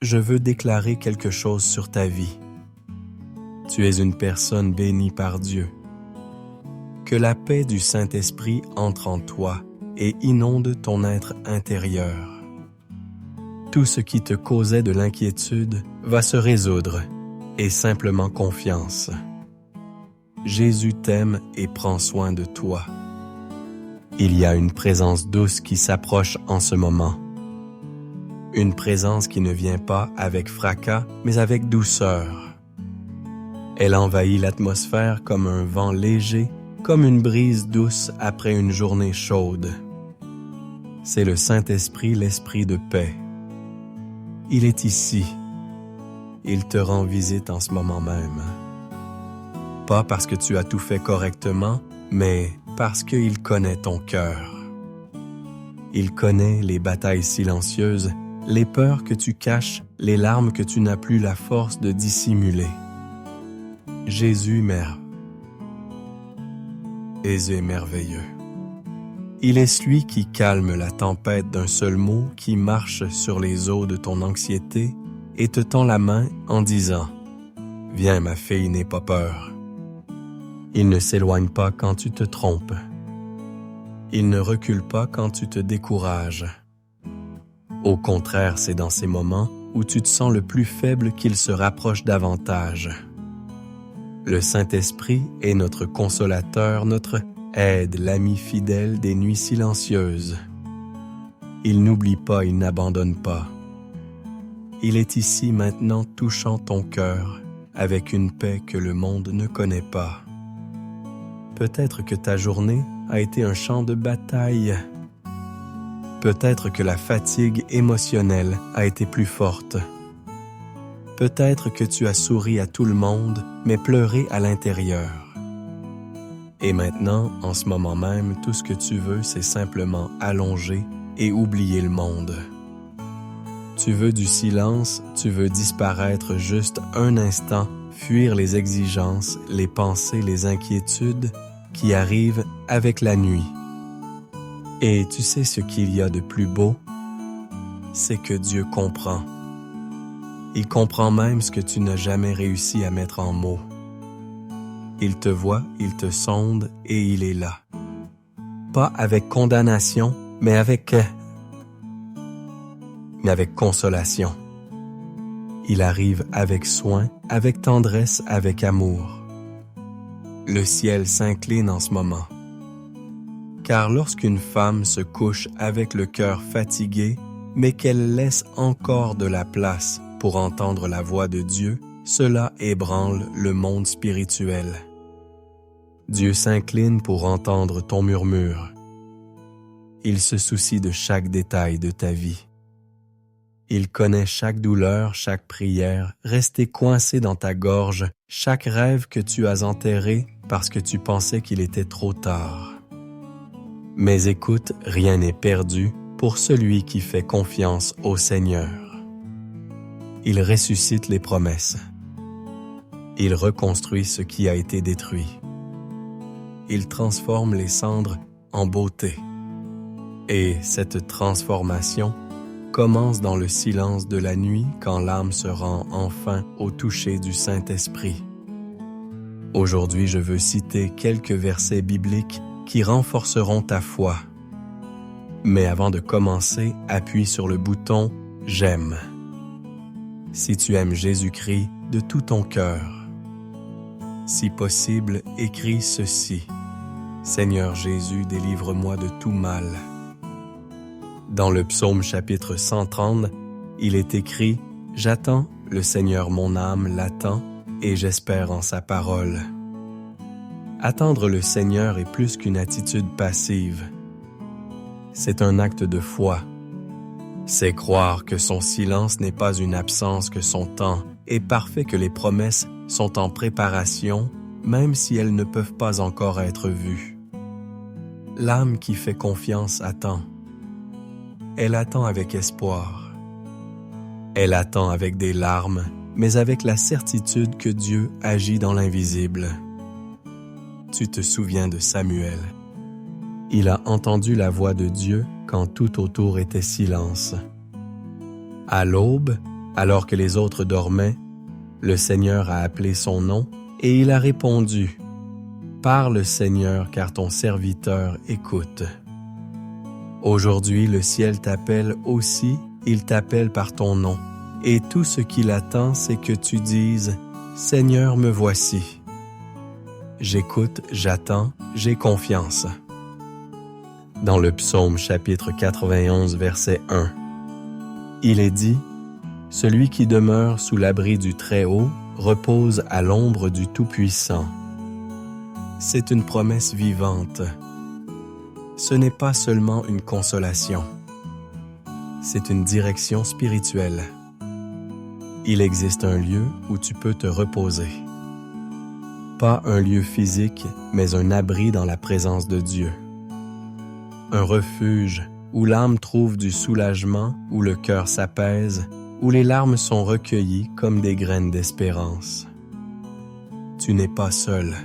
je veux déclarer quelque chose sur ta vie. Tu es une personne bénie par Dieu. Que la paix du Saint-Esprit entre en toi et inonde ton être intérieur. Tout ce qui te causait de l'inquiétude va se résoudre, et simplement confiance. Jésus t'aime et prend soin de toi. Il y a une présence douce qui s'approche en ce moment. Une présence qui ne vient pas avec fracas, mais avec douceur. Elle envahit l'atmosphère comme un vent léger, comme une brise douce après une journée chaude. C'est le Saint-Esprit, l'Esprit de paix. Il est ici. Il te rend visite en ce moment même. Pas parce que tu as tout fait correctement, mais parce qu'il connaît ton cœur. Il connaît les batailles silencieuses, les peurs que tu caches, les larmes que tu n'as plus la force de dissimuler. Jésus est merveilleux. Il est celui qui calme la tempête d'un seul mot, qui marche sur les eaux de ton anxiété et te tend la main en disant « Viens ma fille, n'aie pas peur ». Il ne s'éloigne pas quand tu te trompes. Il ne recule pas quand tu te décourages. Au contraire, c'est dans ces moments où tu te sens le plus faible qu'il se rapproche davantage. Le Saint-Esprit est notre consolateur, notre aide, l'ami fidèle des nuits silencieuses. Il n'oublie pas, il n'abandonne pas. Il est ici maintenant touchant ton cœur avec une paix que le monde ne connaît pas. Peut-être que ta journée a été un champ de bataille. Peut-être que la fatigue émotionnelle a été plus forte. Peut-être que tu as souri à tout le monde, mais pleuré à l'intérieur. Et maintenant, en ce moment même, tout ce que tu veux, c'est simplement allonger et oublier le monde. Tu veux du silence, tu veux disparaître juste un instant, fuir les exigences, les pensées, les inquiétudes qui arrivent avec la nuit. Et tu sais ce qu'il y a de plus beau? C'est que Dieu comprend. Il comprend même ce que tu n'as jamais réussi à mettre en mots. Il te voit, il te sonde et il est là. Pas avec condamnation, mais avec consolation. Il arrive avec soin, avec tendresse, avec amour. Le ciel s'incline en ce moment. Car lorsqu'une femme se couche avec le cœur fatigué, mais qu'elle laisse encore de la place pour entendre la voix de Dieu, cela ébranle le monde spirituel. Dieu s'incline pour entendre ton murmure. Il se soucie de chaque détail de ta vie. Il connaît chaque douleur, chaque prière, resté coincé dans ta gorge, chaque rêve que tu as enterré parce que tu pensais qu'il était trop tard. Mais écoute, rien n'est perdu pour celui qui fait confiance au Seigneur. Il ressuscite les promesses. Il reconstruit ce qui a été détruit. Il transforme les cendres en beauté. Et cette transformation commence dans le silence de la nuit quand l'âme se rend enfin au toucher du Saint-Esprit. Aujourd'hui, je veux citer quelques versets bibliques qui renforceront ta foi. Mais avant de commencer, appuie sur le bouton « J'aime ». Si tu aimes Jésus-Christ de tout ton cœur. Si possible, écris ceci. « Seigneur Jésus, délivre-moi de tout mal. » Dans le psaume chapitre 130, il est écrit « J'attends, le Seigneur mon âme l'attend, et j'espère en sa parole. » Attendre le Seigneur est plus qu'une attitude passive. C'est un acte de foi. C'est croire que son silence n'est pas une absence, que son temps est parfait, que les promesses sont en préparation, même si elles ne peuvent pas encore être vues. L'âme qui fait confiance attend. Elle attend avec espoir. Elle attend avec des larmes, mais avec la certitude que Dieu agit dans l'invisible. Tu te souviens de Samuel. Il a entendu la voix de Dieu quand tout autour était silence. À l'aube, Alors que les autres dormaient, le Seigneur a appelé son nom et il a répondu « Parle, Seigneur, car ton serviteur écoute. » Aujourd'hui, le ciel t'appelle aussi, il t'appelle par ton nom, et tout ce qu'il attend, c'est que tu dises « Seigneur, me voici. » J'écoute, j'attends, j'ai confiance. Dans le psaume chapitre 91, verset 1, il est dit « Celui qui demeure sous l'abri du Très-Haut repose à l'ombre du Tout-Puissant. » C'est une promesse vivante. Ce n'est pas seulement une consolation. C'est une direction spirituelle. Il existe un lieu où tu peux te reposer. Pas un lieu physique, mais un abri dans la présence de Dieu. Un refuge où l'âme trouve du soulagement, où le cœur s'apaise, où les larmes sont recueillies comme des graines d'espérance. Tu n'es pas seul.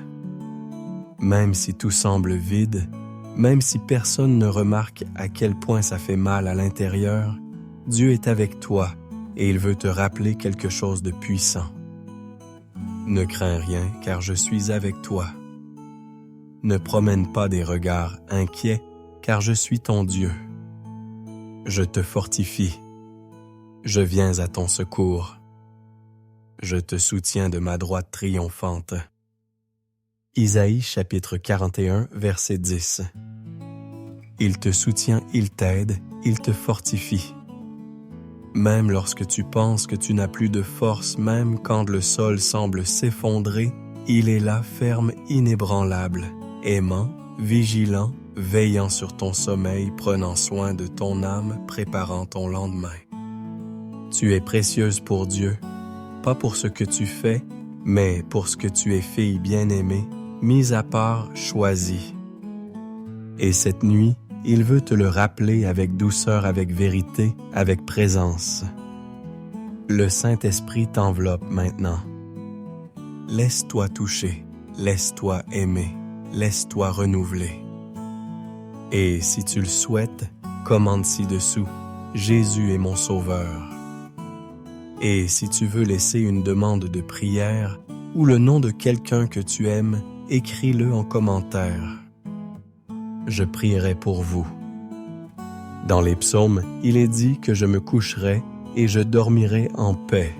Même si tout semble vide, même si personne ne remarque à quel point ça fait mal à l'intérieur, Dieu est avec toi et il veut te rappeler quelque chose de puissant. Ne crains rien, car je suis avec toi. Ne promène pas des regards inquiets, car je suis ton Dieu. Je te fortifie. Je viens à ton secours. Je te soutiens de ma droite triomphante. Isaïe chapitre 41, verset 10. Il te soutient, il t'aide, il te fortifie. Même lorsque tu penses que tu n'as plus de force, même quand le sol semble s'effondrer, il est là ferme, inébranlable, aimant, vigilant, veillant sur ton sommeil, prenant soin de ton âme, préparant ton lendemain. Tu es précieuse pour Dieu, pas pour ce que tu fais, mais pour ce que tu es fille bien-aimée, mise à part, choisie. Et cette nuit, il veut te le rappeler avec douceur, avec vérité, avec présence. Le Saint-Esprit t'enveloppe maintenant. Laisse-toi toucher, laisse-toi aimer, laisse-toi renouveler. Et si tu le souhaites, commande ci-dessous, Jésus est mon Sauveur. Et si tu veux laisser une demande de prière ou le nom de quelqu'un que tu aimes, écris-le en commentaire. Je prierai pour vous. Dans les psaumes, il est dit que je me coucherai et je dormirai en paix.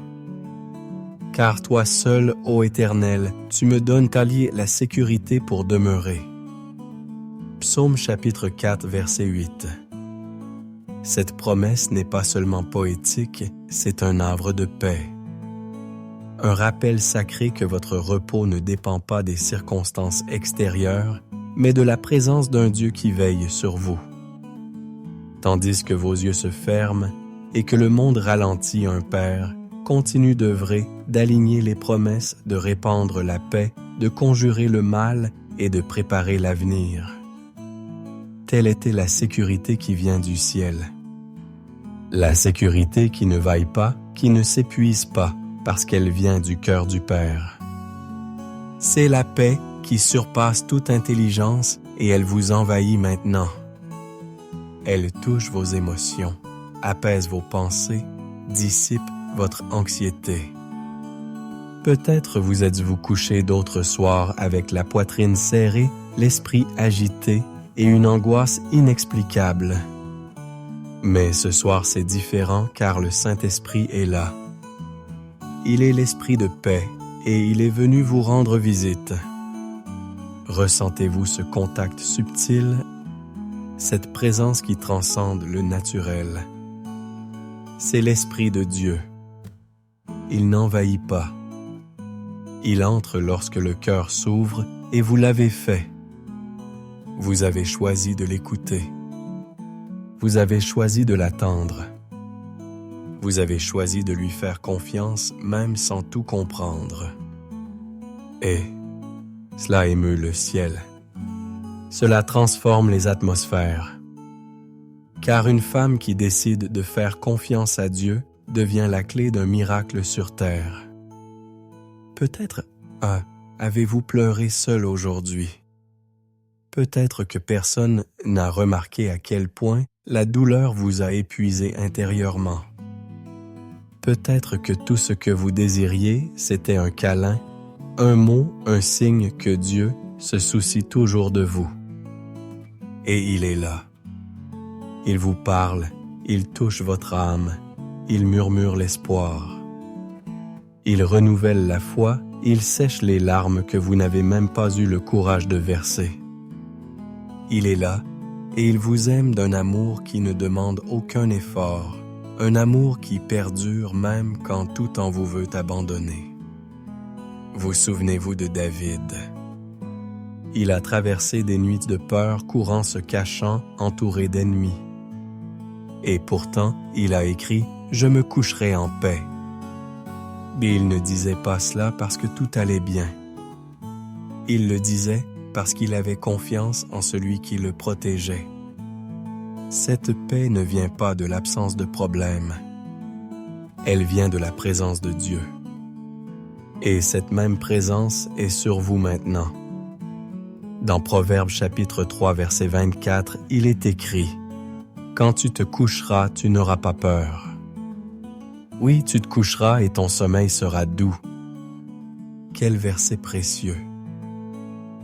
Car toi seul, ô Éternel, tu me donnes la sécurité pour demeurer. Psaume chapitre 4, verset 8. Cette promesse n'est pas seulement poétique, c'est un havre de paix. Un rappel sacré que votre repos ne dépend pas des circonstances extérieures, mais de la présence d'un Dieu qui veille sur vous. Tandis que vos yeux se ferment et que le monde ralentit, un Père continue d'œuvrer, d'aligner les promesses, de répandre la paix, de conjurer le mal et de préparer l'avenir. Telle était la sécurité qui vient du ciel. La sécurité qui ne vaille pas, qui ne s'épuise pas, parce qu'elle vient du cœur du Père. C'est la paix qui surpasse toute intelligence et elle vous envahit maintenant. Elle touche vos émotions, apaise vos pensées, dissipe votre anxiété. Peut-être vous êtes-vous couché d'autres soirs avec la poitrine serrée, l'esprit agité et une angoisse inexplicable. Mais ce soir c'est différent car le Saint-Esprit est là. Il est l'Esprit de paix et il est venu vous rendre visite. Ressentez-vous ce contact subtil, cette présence qui transcende le naturel. C'est l'Esprit de Dieu. Il n'envahit pas. Il entre lorsque le cœur s'ouvre et vous l'avez fait. Vous avez choisi de l'écouter. Vous avez choisi de l'attendre. Vous avez choisi de lui faire confiance même sans tout comprendre. Et cela émeut le ciel. Cela transforme les atmosphères. Car une femme qui décide de faire confiance à Dieu devient la clé d'un miracle sur terre. Peut-être avez-vous pleuré seul aujourd'hui. Peut-être que personne n'a remarqué à quel point la douleur vous a épuisé intérieurement. Peut-être que tout ce que vous désiriez, c'était un câlin, un mot, un signe que Dieu se soucie toujours de vous. Et il est là. Il vous parle, il touche votre âme, il murmure l'espoir. Il renouvelle la foi, il sèche les larmes que vous n'avez même pas eu le courage de verser. Il est là, et il vous aime d'un amour qui ne demande aucun effort, un amour qui perdure même quand tout en vous veut abandonner. Vous souvenez-vous de David? Il a traversé des nuits de peur, courant se cachant, entouré d'ennemis. Et pourtant, il a écrit « Je me coucherai en paix ». Mais il ne disait pas cela parce que tout allait bien. Il le disait parce qu'il avait confiance en celui qui le protégeait. Cette paix ne vient pas de l'absence de problème. Elle vient de la présence de Dieu. Et cette même présence est sur vous maintenant. Dans Proverbes chapitre 3, verset 24, il est écrit « Quand tu te coucheras, tu n'auras pas peur. » Oui, tu te coucheras et ton sommeil sera doux. Quel verset précieux!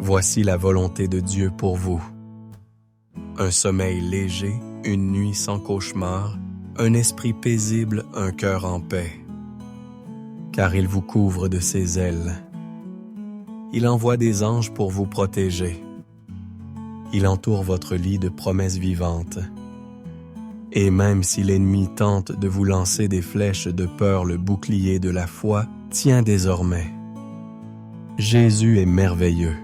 Voici la volonté de Dieu pour vous. Un sommeil léger, une nuit sans cauchemar, un esprit paisible, un cœur en paix. Car il vous couvre de ses ailes. Il envoie des anges pour vous protéger. Il entoure votre lit de promesses vivantes. Et même si l'ennemi tente de vous lancer des flèches de peur, le bouclier de la foi tient désormais. Jésus est merveilleux.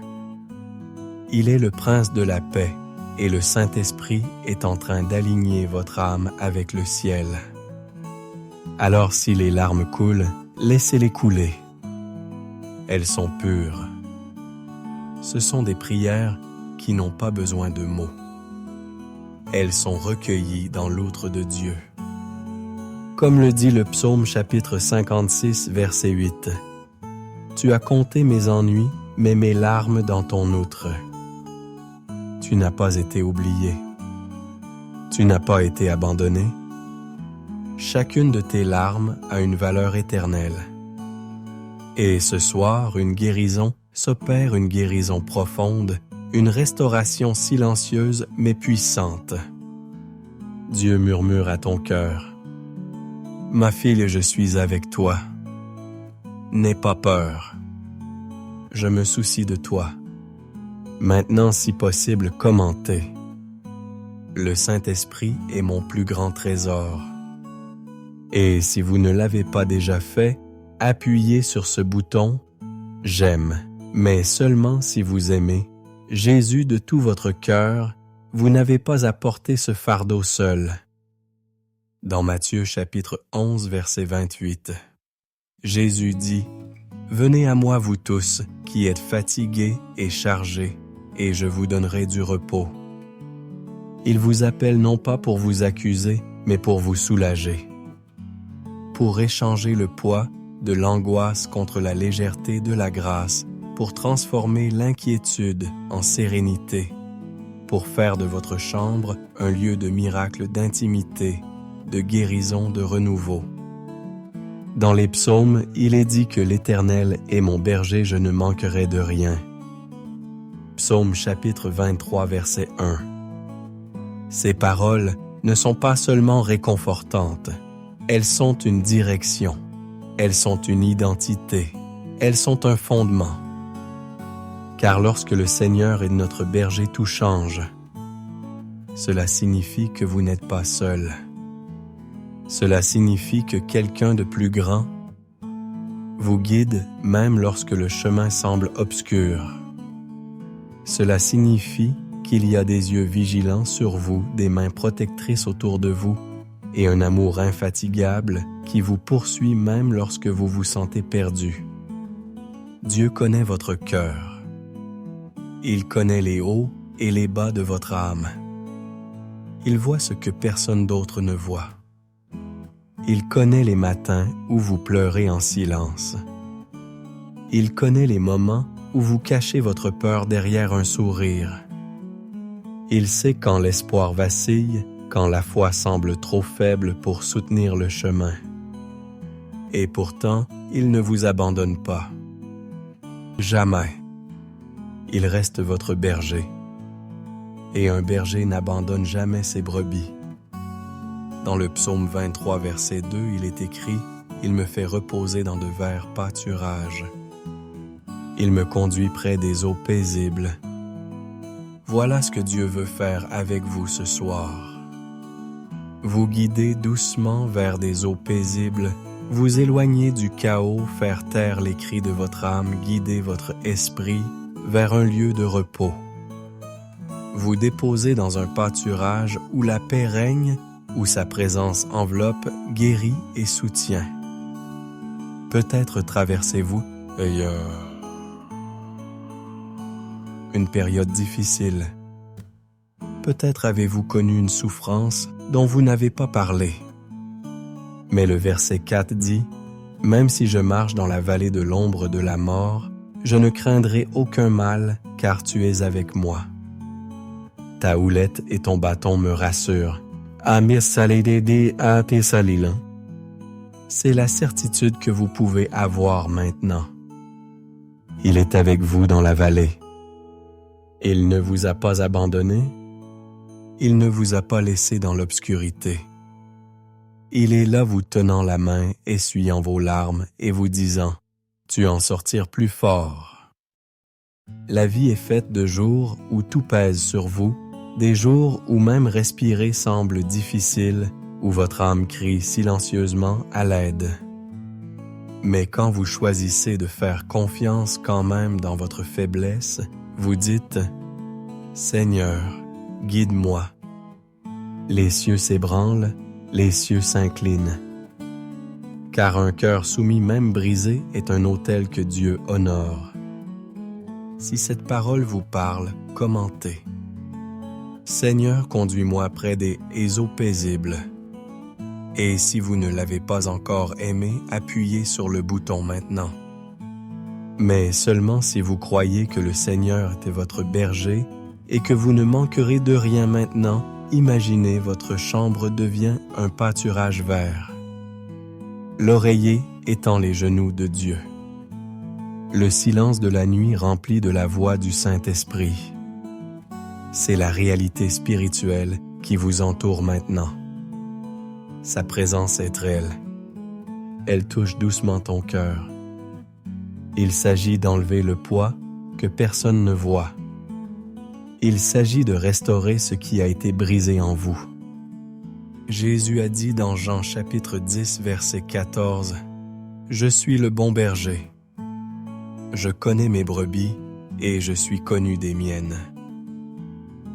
Il est le prince de la paix et le Saint-Esprit est en train d'aligner votre âme avec le ciel. Alors si les larmes coulent, laissez-les couler. Elles sont pures. Ce sont des prières qui n'ont pas besoin de mots. Elles sont recueillies dans l'outre de Dieu. Comme le dit le psaume chapitre 56, verset 8. « Tu as compté mes ennuis, mais mes larmes dans ton outre. Tu n'as pas été oublié. Tu n'as pas été abandonné. Chacune de tes larmes a une valeur éternelle. Et ce soir, une guérison s'opère, une guérison profonde, une restauration silencieuse mais puissante. Dieu murmure à ton cœur. « Ma fille, je suis avec toi. N'aie pas peur. Je me soucie de toi. Maintenant, si possible, commentez. Le Saint-Esprit est mon plus grand trésor. Et si vous ne l'avez pas déjà fait, appuyez sur ce bouton « J'aime », mais seulement si vous aimez Jésus de tout votre cœur, vous n'avez pas à porter ce fardeau seul. Dans Matthieu chapitre 11, verset 28, Jésus dit « Venez à moi vous tous, qui êtes fatigués et chargés, et je vous donnerai du repos. » Il vous appelle non pas pour vous accuser, mais pour vous soulager. Pour échanger le poids de l'angoisse contre la légèreté de la grâce, pour transformer l'inquiétude en sérénité, pour faire de votre chambre un lieu de miracle, d'intimité, de guérison, de renouveau. Dans les psaumes, il est dit que l'Éternel est mon berger, je ne manquerai de rien. Psaume chapitre 23, verset 1. Ces paroles ne sont pas seulement réconfortantes, elles sont une direction, elles sont une identité, elles sont un fondement. Car lorsque le Seigneur est notre berger, tout change. Cela signifie que vous n'êtes pas seul. Cela signifie que quelqu'un de plus grand vous guide même lorsque le chemin semble obscur. Cela signifie qu'il y a des yeux vigilants sur vous, des mains protectrices autour de vous et un amour infatigable qui vous poursuit même lorsque vous vous sentez perdu. Dieu connaît votre cœur. Il connaît les hauts et les bas de votre âme. Il voit ce que personne d'autre ne voit. Il connaît les matins où vous pleurez en silence. Il connaît les moments où vous cachez votre peur derrière un sourire. Il sait quand l'espoir vacille, quand la foi semble trop faible pour soutenir le chemin. Et pourtant, il ne vous abandonne pas. Jamais. Il reste votre berger. Et un berger n'abandonne jamais ses brebis. Dans le psaume 23, verset 2, il est écrit « Il me fait reposer dans de verts pâturages. Il me conduit près des eaux paisibles. » Voilà ce que Dieu veut faire avec vous ce soir. Vous guider doucement vers des eaux paisibles, vous éloigner du chaos, faire taire les cris de votre âme, guider votre esprit vers un lieu de repos. Vous déposer dans un pâturage où la paix règne, où sa présence enveloppe, guérit et soutient. Peut-être traversez-vous une période difficile. Peut-être avez-vous connu une souffrance dont vous n'avez pas parlé. Mais le verset 4 dit « Même si je marche dans la vallée de l'ombre de la mort, je ne craindrai aucun mal, car tu es avec moi. Ta houlette et ton bâton me rassurent. » C'est la certitude que vous pouvez avoir maintenant. Il est avec vous dans la vallée. Il ne vous a pas abandonné. Il ne vous a pas laissé dans l'obscurité. Il est là vous tenant la main, essuyant vos larmes et vous disant « Tu en sortir plus fort ». La vie est faite de jours où tout pèse sur vous, des jours où même respirer semble difficile, où votre âme crie silencieusement à l'aide. Mais quand vous choisissez de faire confiance quand même dans votre faiblesse, vous dites « Seigneur, guide-moi ». Les cieux s'ébranlent, les cieux s'inclinent. Car un cœur soumis même brisé est un autel que Dieu honore. Si cette parole vous parle, commentez. Seigneur, conduis-moi près des eaux paisibles. Et si vous ne l'avez pas encore aimé, appuyez sur le bouton maintenant. Mais seulement si vous croyez que le Seigneur est votre berger et que vous ne manquerez de rien maintenant, imaginez votre chambre devient un pâturage vert. L'oreiller étend les genoux de Dieu. Le silence de la nuit rempli de la voix du Saint-Esprit. C'est la réalité spirituelle qui vous entoure maintenant. Sa présence est réelle. Elle touche doucement ton cœur. Il s'agit d'enlever le poids que personne ne voit. Il s'agit de restaurer ce qui a été brisé en vous. Jésus a dit dans Jean chapitre 10, verset 14, « Je suis le bon berger. Je connais mes brebis et je suis connu des miennes. »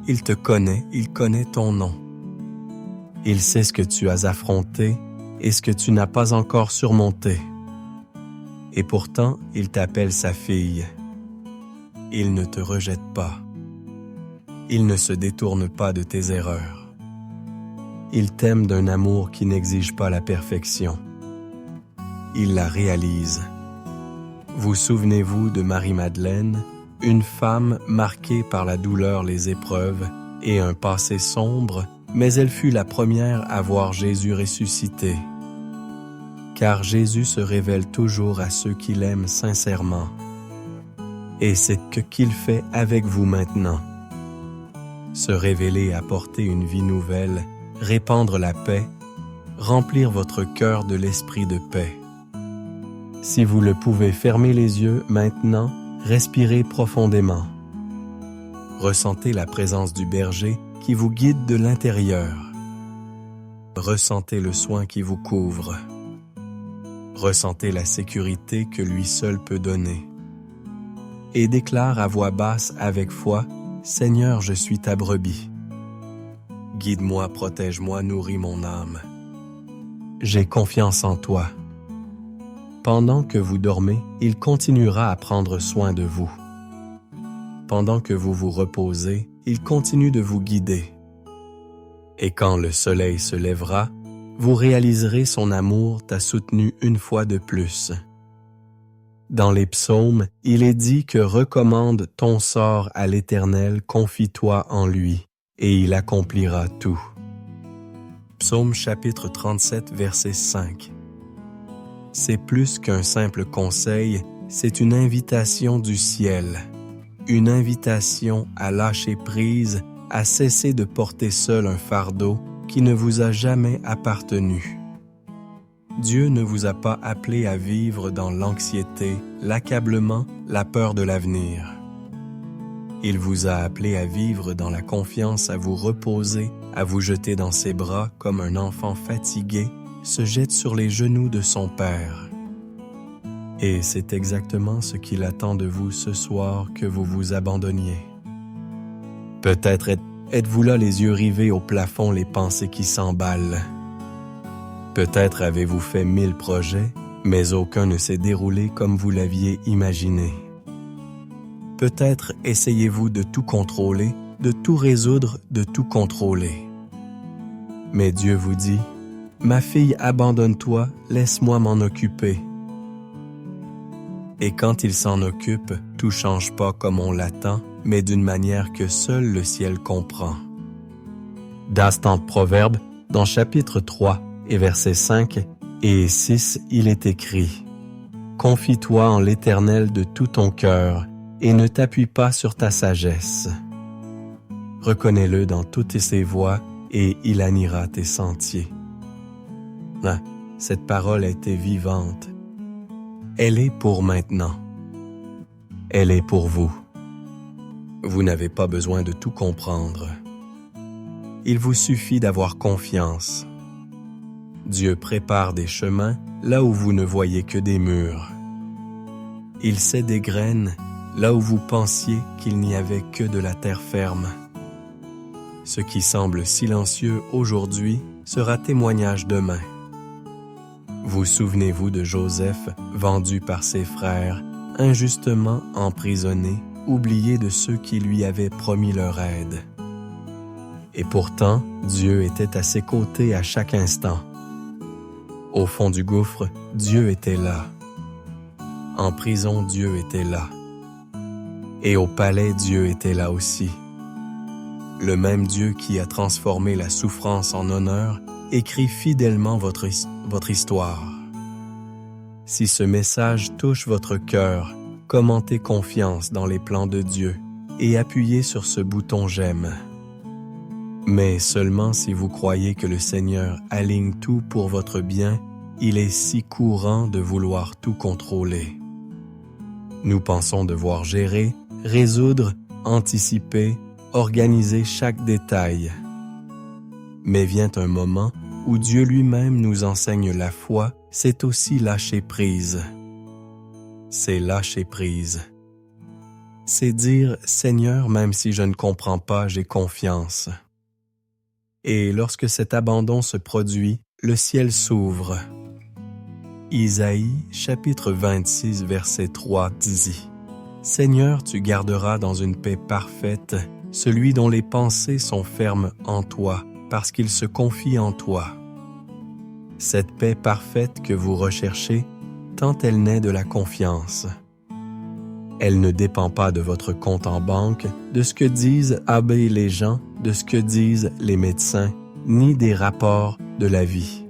Il te connaît, il connaît ton nom. Il sait ce que tu as affronté et ce que tu n'as pas encore surmonté. Et pourtant, il t'appelle sa fille. Il ne te rejette pas. Il ne se détourne pas de tes erreurs. Il t'aime d'un amour qui n'exige pas la perfection. Il la réalise. Vous souvenez-vous de Marie-Madeleine, une femme marquée par la douleur, les épreuves et un passé sombre, mais elle fut la première à voir Jésus ressuscité. Car Jésus se révèle toujours à ceux qui l'aiment sincèrement. Et c'est ce qu'il fait avec vous maintenant. Se révéler, apporter une vie nouvelle, répandre la paix, remplir votre cœur de l'esprit de paix. Si vous le pouvez, fermez les yeux maintenant, respirez profondément. Ressentez la présence du berger qui vous guide de l'intérieur. Ressentez le soin qui vous couvre. Ressentez la sécurité que lui seul peut donner. Et déclare à voix basse avec foi, « Seigneur, je suis ta brebis. Guide-moi, protège-moi, nourris mon âme. J'ai confiance en toi. » Pendant que vous dormez, il continuera à prendre soin de vous. Pendant que vous vous reposez, il continue de vous guider. Et quand le soleil se lèvera, vous réaliserez son amour t'a soutenu une fois de plus. Dans les psaumes, il est dit que recommande ton sort à l'Éternel, confie-toi en lui, et il accomplira tout. Psaume chapitre 37, verset 5. C'est plus qu'un simple conseil, c'est une invitation du ciel. Une invitation à lâcher prise, à cesser de porter seul un fardeau qui ne vous a jamais appartenu. Dieu ne vous a pas appelé à vivre dans l'anxiété, l'accablement, la peur de l'avenir. Il vous a appelé à vivre dans la confiance, à vous reposer, à vous jeter dans ses bras comme un enfant fatigué se jette sur les genoux de son Père. Et c'est exactement ce qu'il attend de vous ce soir, que vous vous abandonniez. Peut-être êtes-vous là les yeux rivés au plafond, les pensées qui s'emballent. Peut-être avez-vous fait 1000 projets, mais aucun ne s'est déroulé comme vous l'aviez imaginé. Peut-être essayez-vous de tout contrôler, de tout résoudre, de tout contrôler. Mais Dieu vous dit, « Ma fille, abandonne-toi, laisse-moi m'en occuper. » Et quand il s'en occupe, tout change pas comme on l'attend, mais d'une manière que seul le ciel comprend. Dans ce proverbe, dans chapitre 3 et versets 5 et 6, il est écrit « Confie-toi en l'Éternel de tout ton cœur, et ne t'appuie pas sur ta sagesse. Reconnais-le dans toutes ses voies, et il animera tes sentiers. » Cette parole était vivante. Elle est pour maintenant. Elle est pour vous. Vous n'avez pas besoin de tout comprendre. Il vous suffit d'avoir confiance. Dieu prépare des chemins là où vous ne voyez que des murs. Il sait des graines là où vous pensiez qu'il n'y avait que de la terre ferme. Ce qui semble silencieux aujourd'hui sera témoignage demain. Vous souvenez-vous de Joseph, vendu par ses frères, injustement emprisonné, oublié de ceux qui lui avaient promis leur aide. Et pourtant, Dieu était à ses côtés à chaque instant. Au fond du gouffre, Dieu était là. En prison, Dieu était là. Et au palais, Dieu était là aussi. Le même Dieu qui a transformé la souffrance en honneur écrit fidèlement votre histoire. Si ce message touche votre cœur, commentez confiance dans les plans de Dieu et appuyez sur ce bouton « J'aime ». Mais seulement si vous croyez que le Seigneur aligne tout pour votre bien, il est si courant de vouloir tout contrôler. Nous pensons devoir gérer, résoudre, anticiper, organiser chaque détail. Mais vient un moment où Dieu lui-même nous enseigne la foi, c'est aussi lâcher prise. C'est lâcher prise. C'est dire « Seigneur, même si je ne comprends pas, j'ai confiance. » Et lorsque cet abandon se produit, le ciel s'ouvre. Isaïe, chapitre 26, verset 3 dit « Seigneur, tu garderas dans une paix parfaite celui dont les pensées sont fermes en toi, parce qu'il se confie en toi. » Cette paix parfaite que vous recherchez, tant elle naît de la confiance. Elle ne dépend pas de votre compte en banque, de ce que disent les gens, de ce que disent les médecins, ni des rapports de la vie.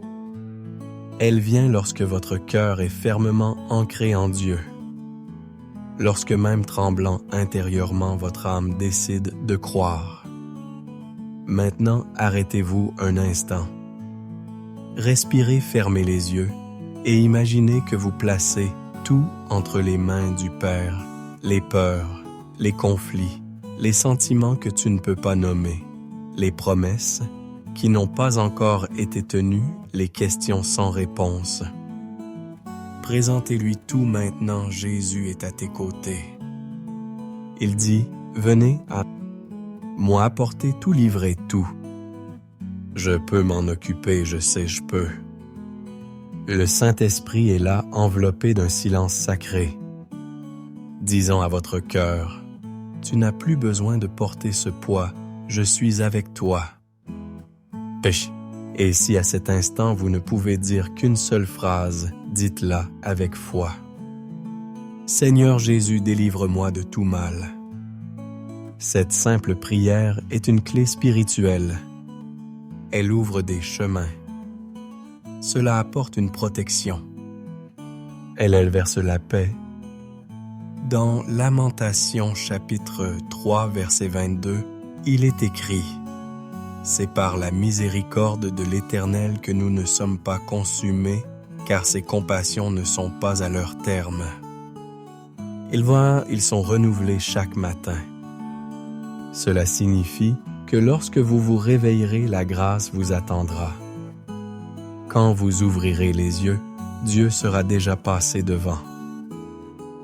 Elle vient lorsque votre cœur est fermement ancré en Dieu. Lorsque même tremblant intérieurement, votre âme décide de croire. Maintenant, arrêtez-vous un instant. Respirez, fermez les yeux et imaginez que vous placez tout entre les mains du Père, les peurs, les conflits, les sentiments que tu ne peux pas nommer, les promesses qui n'ont pas encore été tenues, les questions sans réponse. Présentez-lui tout maintenant, Jésus est à tes côtés. Il dit, venez à moi apporter tout, livrer tout. Je peux m'en occuper, je sais, je peux. Le Saint-Esprit est là, enveloppé d'un silence sacré. Disons à votre cœur, tu n'as plus besoin de porter ce poids, je suis avec toi. Et si à cet instant vous ne pouvez dire qu'une seule phrase, dites-la avec foi. Seigneur Jésus, délivre-moi de tout mal. Cette simple prière est une clé spirituelle. Elle ouvre des chemins. Cela apporte une protection. elle verse la paix. Dans Lamentations chapitre 3 verset 22, il est écrit: « C'est par la miséricorde de l'Éternel que nous ne sommes pas consumés, car ses compassions ne sont pas à leur terme. » Ils sont renouvelés chaque matin. Cela signifie que lorsque vous vous réveillerez, la grâce vous attendra. Quand vous ouvrirez les yeux, Dieu sera déjà passé devant.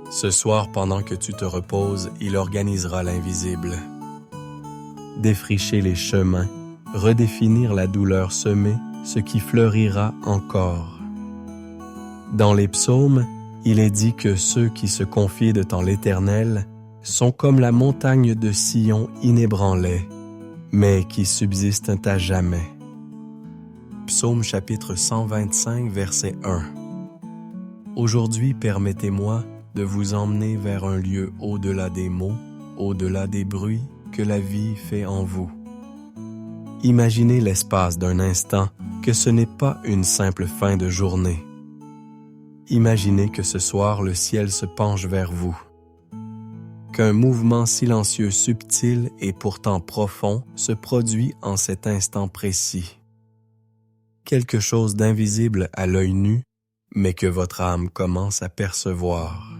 Ce soir, pendant que tu te reposes, il organisera l'invisible. Défricher les chemins, redéfinir la douleur semée, ce qui fleurira encore. Dans les psaumes, il est dit que ceux qui se confient en l'Éternel sont comme la montagne de Sion inébranlée, mais qui subsistent à jamais. Psaume chapitre 125, verset 1. Aujourd'hui, permettez-moi de vous emmener vers un lieu au-delà des mots, au-delà des bruits que la vie fait en vous. Imaginez l'espace d'un instant que ce n'est pas une simple fin de journée. Imaginez que ce soir le ciel se penche vers vous, qu'un mouvement silencieux subtil et pourtant profond se produit en cet instant précis. Quelque chose d'invisible à l'œil nu, mais que votre âme commence à percevoir.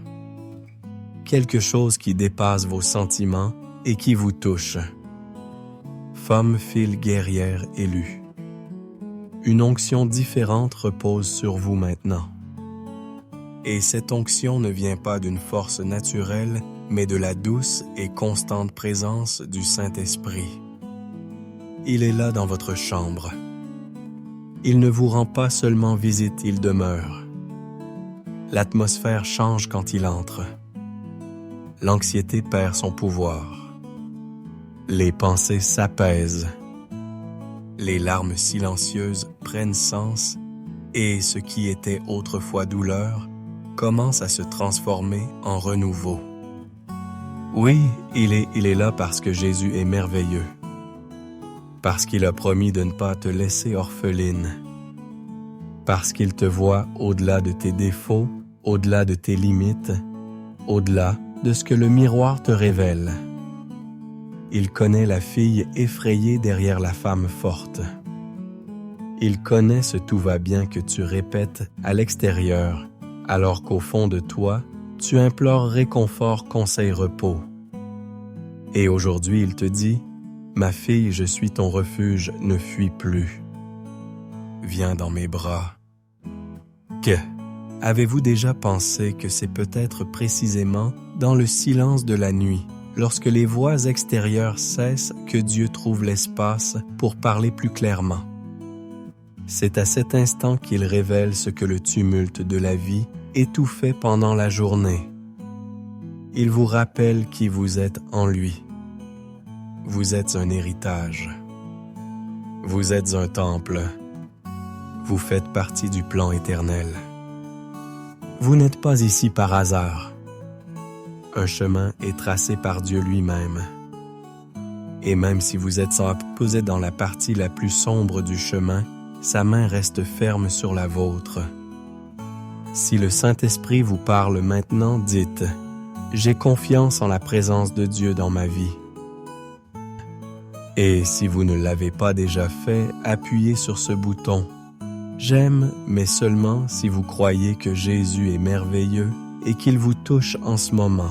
Quelque chose qui dépasse vos sentiments et qui vous touche. Femme, fille guerrière élue. Une onction différente repose sur vous maintenant. Et cette onction ne vient pas d'une force naturelle, mais de la douce et constante présence du Saint-Esprit. Il est là dans votre chambre. Il ne vous rend pas seulement visite, il demeure. L'atmosphère change quand il entre. L'anxiété perd son pouvoir. Les pensées s'apaisent. Les larmes silencieuses prennent sens et ce qui était autrefois douleur commence à se transformer en renouveau. Oui, il est là parce que Jésus est merveilleux. Parce qu'il a promis de ne pas te laisser orpheline. Parce qu'il te voit au-delà de tes défauts, au-delà de tes limites, au-delà de ce que le miroir te révèle. Il connaît la fille effrayée derrière la femme forte. Il connaît ce tout va bien que tu répètes à l'extérieur, alors qu'au fond de toi, tu implores réconfort, conseil, repos. Et aujourd'hui, il te dit: « Ma fille, je suis ton refuge, ne fuis plus. Viens dans mes bras. » Que? Avez-vous déjà pensé que c'est peut-être précisément dans le silence de la nuit, lorsque les voix extérieures cessent, que Dieu trouve l'espace pour parler plus clairement? C'est à cet instant qu'il révèle ce que le tumulte de la vie étouffait pendant la journée. Il vous rappelle qui vous êtes en lui. Vous êtes un héritage. Vous êtes un temple. Vous faites partie du plan éternel. Vous n'êtes pas ici par hasard. Un chemin est tracé par Dieu lui-même. Et même si vous êtes posé dans la partie la plus sombre du chemin, sa main reste ferme sur la vôtre. Si le Saint-Esprit vous parle maintenant, dites: « J'ai confiance en la présence de Dieu dans ma vie. » Et si vous ne l'avez pas déjà fait, appuyez sur ce bouton. J'aime, mais seulement si vous croyez que Jésus est merveilleux et qu'il vous touche en ce moment.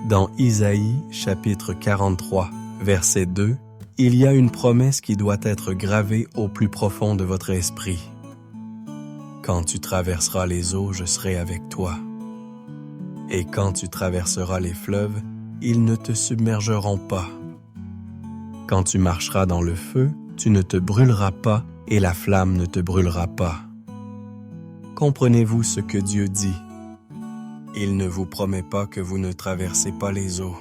Dans Isaïe, chapitre 43, verset 2, il y a une promesse qui doit être gravée au plus profond de votre esprit. Quand tu traverseras les eaux, je serai avec toi. Et quand tu traverseras les fleuves, ils ne te submergeront pas. Quand tu marcheras dans le feu, tu ne te brûleras pas et la flamme ne te brûlera pas. Comprenez-vous ce que Dieu dit? Il ne vous promet pas que vous ne traversez pas les eaux.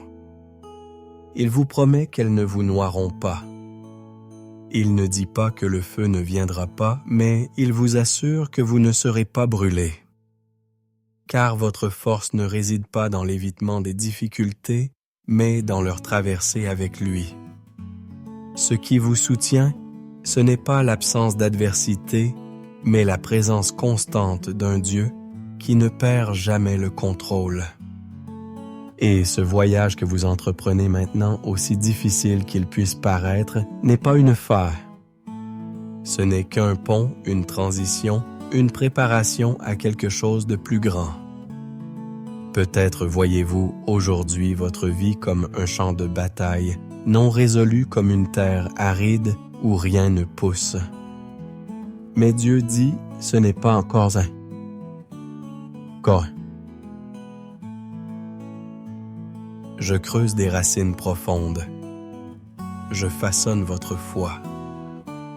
Il vous promet qu'elles ne vous noieront pas. Il ne dit pas que le feu ne viendra pas, mais il vous assure que vous ne serez pas brûlés. Car votre force ne réside pas dans l'évitement des difficultés, mais dans leur traversée avec lui. Ce qui vous soutient, ce n'est pas l'absence d'adversité, mais la présence constante d'un Dieu qui ne perd jamais le contrôle. Et ce voyage que vous entreprenez maintenant, aussi difficile qu'il puisse paraître, n'est pas une fin. Ce n'est qu'un pont, une transition, une préparation à quelque chose de plus grand. Peut-être voyez-vous aujourd'hui votre vie comme un champ de bataille, non résolu comme une terre aride où rien ne pousse. Mais Dieu dit, ce n'est pas encore un. Je creuse des racines profondes. Je façonne votre foi.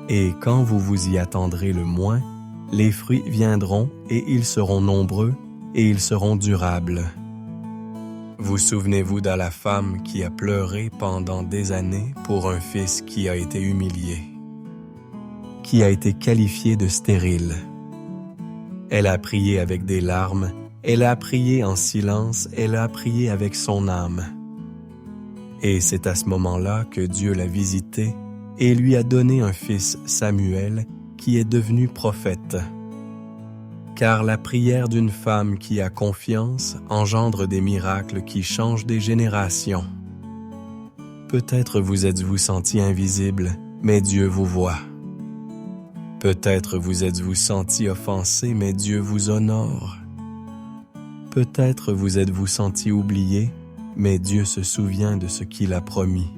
Et quand vous vous y attendrez le moins, les fruits viendront et ils seront nombreux et ils seront durables. Vous souvenez-vous de la femme qui a pleuré pendant des années pour un fils qui a été humilié, qui a été qualifié de stérile. Elle a prié avec des larmes, elle a prié en silence, elle a prié avec son âme. Et c'est à ce moment-là que Dieu l'a visitée et lui a donné un fils, Samuel, qui est devenu prophète. Car la prière d'une femme qui a confiance engendre des miracles qui changent des générations. Peut-être vous êtes-vous senti invisible, mais Dieu vous voit. Peut-être vous êtes-vous senti offensé, mais Dieu vous honore. Peut-être vous êtes-vous senti oublié, mais Dieu se souvient de ce qu'il a promis.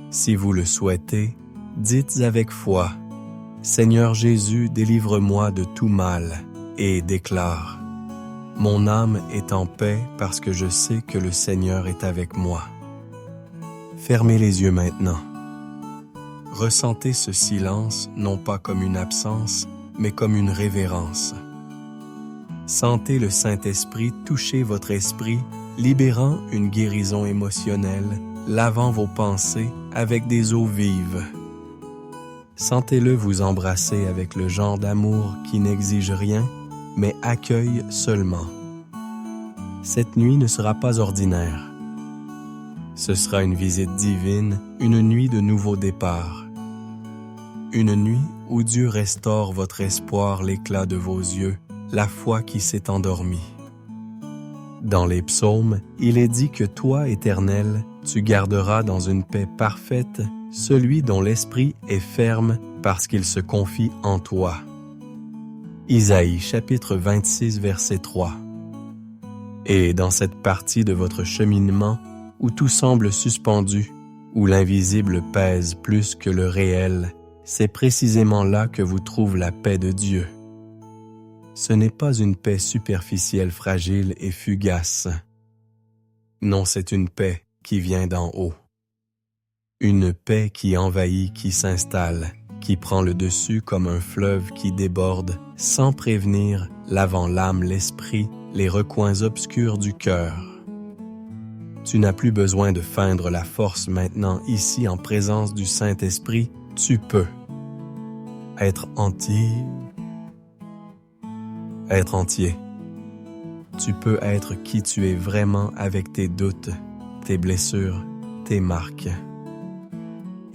Si vous le souhaitez, dites avec foi, « Seigneur Jésus, délivre-moi de tout mal » et déclare, « Mon âme est en paix parce que je sais que le Seigneur est avec moi. » Fermez les yeux maintenant. Ressentez ce silence non pas comme une absence, mais comme une révérence. Sentez le Saint-Esprit toucher votre esprit, libérant une guérison émotionnelle, lavant vos pensées avec des eaux vives. Sentez-le vous embrasser avec le genre d'amour qui n'exige rien, mais accueille seulement. Cette nuit ne sera pas ordinaire. Ce sera une visite divine, une nuit de nouveau départ. Une nuit où Dieu restaure votre espoir, l'éclat de vos yeux, la foi qui s'est endormie. Dans les psaumes, il est dit que toi, Éternel, tu garderas dans une paix parfaite celui dont l'esprit est ferme parce qu'il se confie en toi. Isaïe chapitre 26 verset 3. Et dans cette partie de votre cheminement où tout semble suspendu, où l'invisible pèse plus que le réel, c'est précisément là que vous trouve la paix de Dieu. Ce n'est pas une paix superficielle, fragile et fugace. Non, c'est une paix qui vient d'en haut. Une paix qui envahit, qui s'installe, qui prend le dessus comme un fleuve qui déborde, sans prévenir, lavant l'âme, l'esprit, les recoins obscurs du cœur. Tu n'as plus besoin de feindre la force maintenant, ici en présence du Saint-Esprit, tu peux être entier. Être entier. Tu peux être qui tu es vraiment avec tes doutes, tes blessures, tes marques.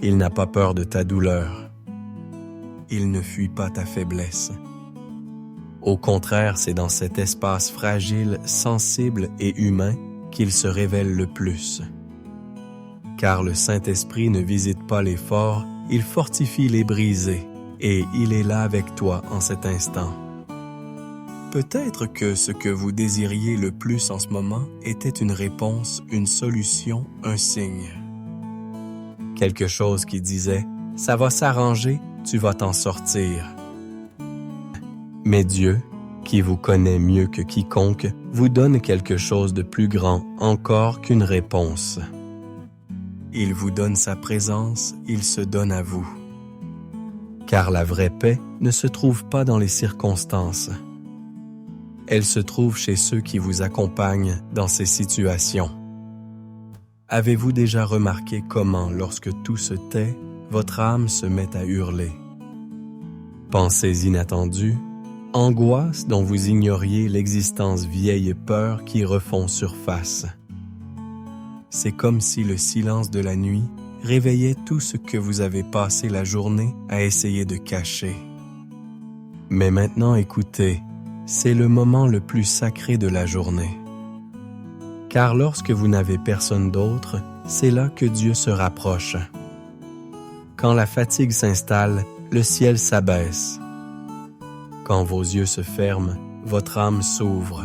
Il n'a pas peur de ta douleur. Il ne fuit pas ta faiblesse. Au contraire, c'est dans cet espace fragile, sensible et humain qu'il se révèle le plus. Car le Saint-Esprit ne visite pas les forts, il fortifie les brisés, et il est là avec toi en cet instant. Peut-être que ce que vous désiriez le plus en ce moment était une réponse, une solution, un signe. Quelque chose qui disait « ça va s'arranger, tu vas t'en sortir ». Mais Dieu, qui vous connaît mieux que quiconque, vous donne quelque chose de plus grand encore qu'une réponse. Il vous donne sa présence, il se donne à vous. Car la vraie paix ne se trouve pas dans les circonstances. Elle se trouve chez ceux qui vous accompagnent dans ces situations. Avez-vous déjà remarqué comment, lorsque tout se tait, votre âme se met à hurler? Pensées inattendues, angoisses dont vous ignoriez l'existence, vieilles peurs qui refont surface. C'est comme si le silence de la nuit réveillait tout ce que vous avez passé la journée à essayer de cacher. Mais maintenant écoutez, c'est le moment le plus sacré de la journée. Car lorsque vous n'avez personne d'autre, c'est là que Dieu se rapproche. Quand la fatigue s'installe, le ciel s'abaisse. Quand vos yeux se ferment, votre âme s'ouvre.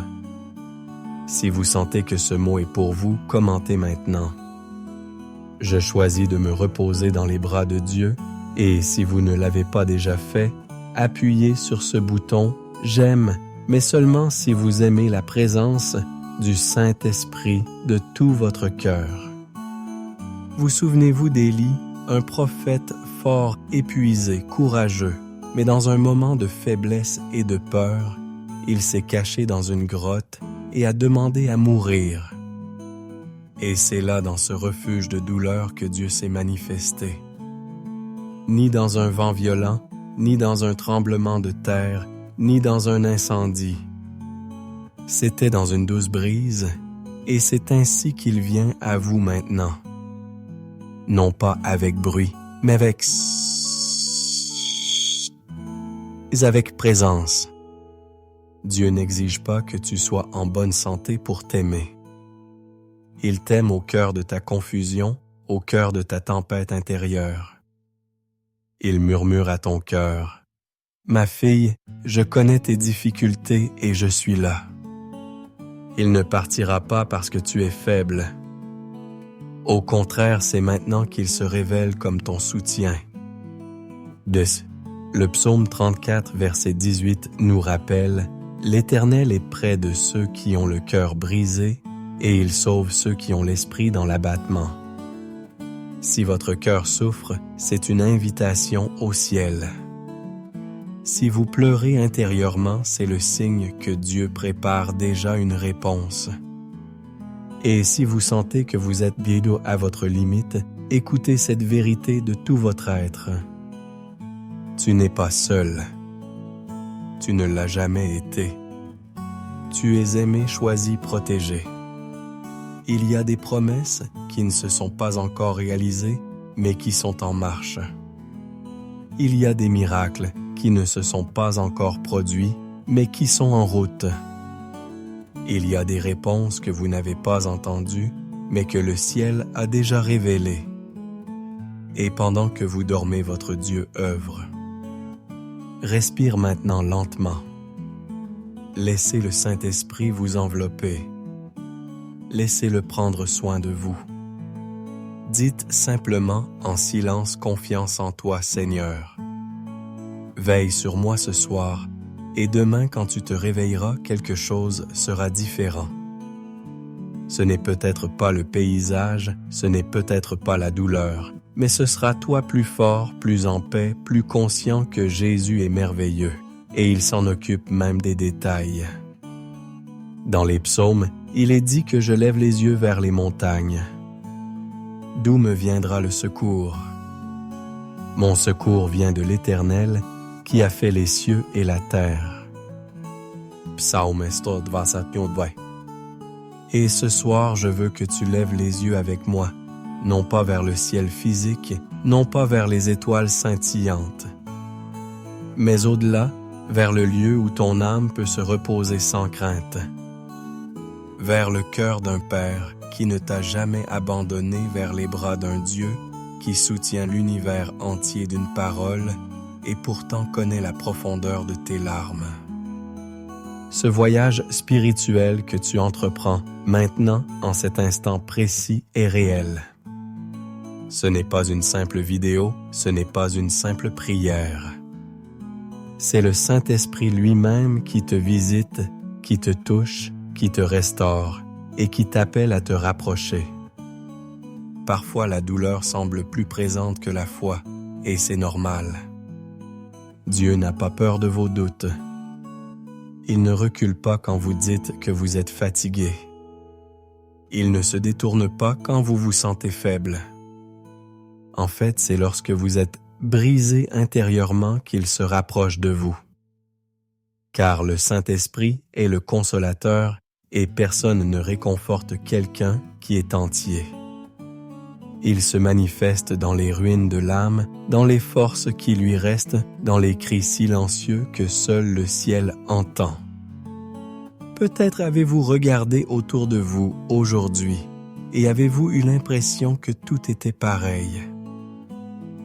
Si vous sentez que ce mot est pour vous, commentez maintenant. Je choisis de me reposer dans les bras de Dieu, et si vous ne l'avez pas déjà fait, appuyez sur ce bouton « J'aime », mais seulement si vous aimez la présence du Saint-Esprit de tout votre cœur. Vous souvenez-vous d'Élie, un prophète fort, épuisé, courageux, mais dans un moment de faiblesse et de peur, il s'est caché dans une grotte et a demandé à mourir. Et c'est là, dans ce refuge de douleur, que Dieu s'est manifesté. Ni dans un vent violent, ni dans un tremblement de terre, ni dans un incendie. C'était dans une douce brise, et c'est ainsi qu'il vient à vous maintenant. Non pas avec bruit, mais avec présence. Dieu n'exige pas que tu sois en bonne santé pour t'aimer. Il t'aime au cœur de ta confusion, au cœur de ta tempête intérieure. Il murmure à ton cœur, « Ma fille, je connais tes difficultés et je suis là. » Il ne partira pas parce que tu es faible. Au contraire, c'est maintenant qu'il se révèle comme ton soutien. Le psaume 34, verset 18 nous rappelle « L'Éternel est près de ceux qui ont le cœur brisé et il sauve ceux qui ont l'esprit dans l'abattement. » Si votre cœur souffre, c'est une invitation au ciel. Si vous pleurez intérieurement, c'est le signe que Dieu prépare déjà une réponse. Et si vous sentez que vous êtes bientôt à votre limite, écoutez cette vérité de tout votre être. Tu n'es pas seul. Tu ne l'as jamais été. Tu es aimé, choisi, protégé. Il y a des promesses qui ne se sont pas encore réalisées, mais qui sont en marche. Il y a des miracles qui ne se sont pas encore produits, mais qui sont en route. Il y a des réponses que vous n'avez pas entendues, mais que le ciel a déjà révélées. Et pendant que vous dormez, votre Dieu œuvre. Respire maintenant lentement. Laissez le Saint-Esprit vous envelopper. Laissez-le prendre soin de vous. Dites simplement en silence confiance en toi, Seigneur. Veille sur moi ce soir, et demain quand tu te réveilleras, quelque chose sera différent. Ce n'est peut-être pas le paysage, ce n'est peut-être pas la douleur, mais ce sera toi plus fort, plus en paix, plus conscient que Jésus est merveilleux, et il s'en occupe même des détails. Dans les psaumes, il est dit que je lève les yeux vers les montagnes. D'où me viendra le secours? Mon secours vient de l'Éternel, qui a fait les cieux et la terre. Psaume 122. Et ce soir, je veux que tu lèves les yeux avec moi, non pas vers le ciel physique, non pas vers les étoiles scintillantes, mais au-delà, vers le lieu où ton âme peut se reposer sans crainte, vers le cœur d'un Père qui ne t'a jamais abandonné, vers les bras d'un Dieu qui soutient l'univers entier d'une parole et pourtant connaît la profondeur de tes larmes. Ce voyage spirituel que tu entreprends maintenant, en cet instant précis, est réel. Ce n'est pas une simple vidéo, ce n'est pas une simple prière. C'est le Saint-Esprit lui-même qui te visite, qui te touche, qui te restaure et qui t'appelle à te rapprocher. Parfois, la douleur semble plus présente que la foi, et c'est normal. Dieu n'a pas peur de vos doutes. Il ne recule pas quand vous dites que vous êtes fatigué. Il ne se détourne pas quand vous vous sentez faible. En fait, c'est lorsque vous êtes brisé intérieurement qu'il se rapproche de vous. Car le Saint-Esprit est le consolateur et personne ne réconforte quelqu'un qui est entier. Il se manifeste dans les ruines de l'âme, dans les forces qui lui restent, dans les cris silencieux que seul le ciel entend. Peut-être avez-vous regardé autour de vous aujourd'hui et avez-vous eu l'impression que tout était pareil.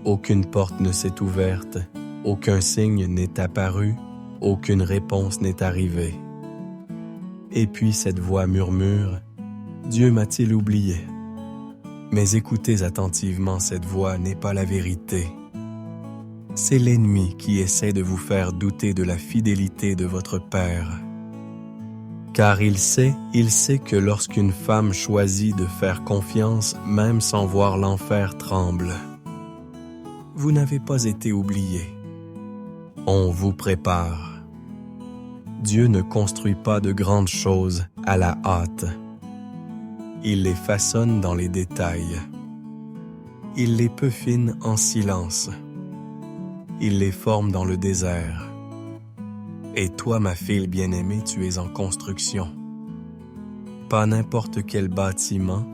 Aucune porte ne s'est ouverte, aucun signe n'est apparu, aucune réponse n'est arrivée. Et puis cette voix murmure, « Dieu m'a-t-il oublié ?» Mais écoutez attentivement, cette voix n'est pas la vérité. C'est l'ennemi qui essaie de vous faire douter de la fidélité de votre Père. Car il sait que lorsqu'une femme choisit de faire confiance, même sans voir l'enfer tremble. Vous n'avez pas été oublié. On vous prépare. Dieu ne construit pas de grandes choses à la hâte. Il les façonne dans les détails. Il les peaufine en silence. Il les forme dans le désert. Et toi, ma fille bien-aimée, tu es en construction. Pas n'importe quel bâtiment,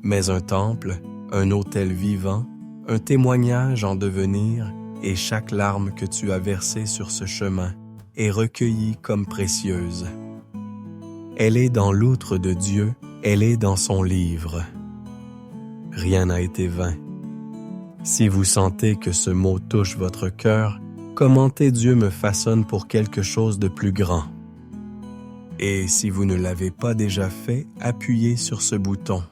mais un temple, un autel vivant, un témoignage en devenir, et chaque larme que tu as versée sur ce chemin est recueillie comme précieuse. Elle est dans l'outre de Dieu, elle est dans son livre. Rien n'a été vain. Si vous sentez que ce mot touche votre cœur, commentez « Dieu me façonne pour quelque chose de plus grand ». Et si vous ne l'avez pas déjà fait, appuyez sur ce bouton.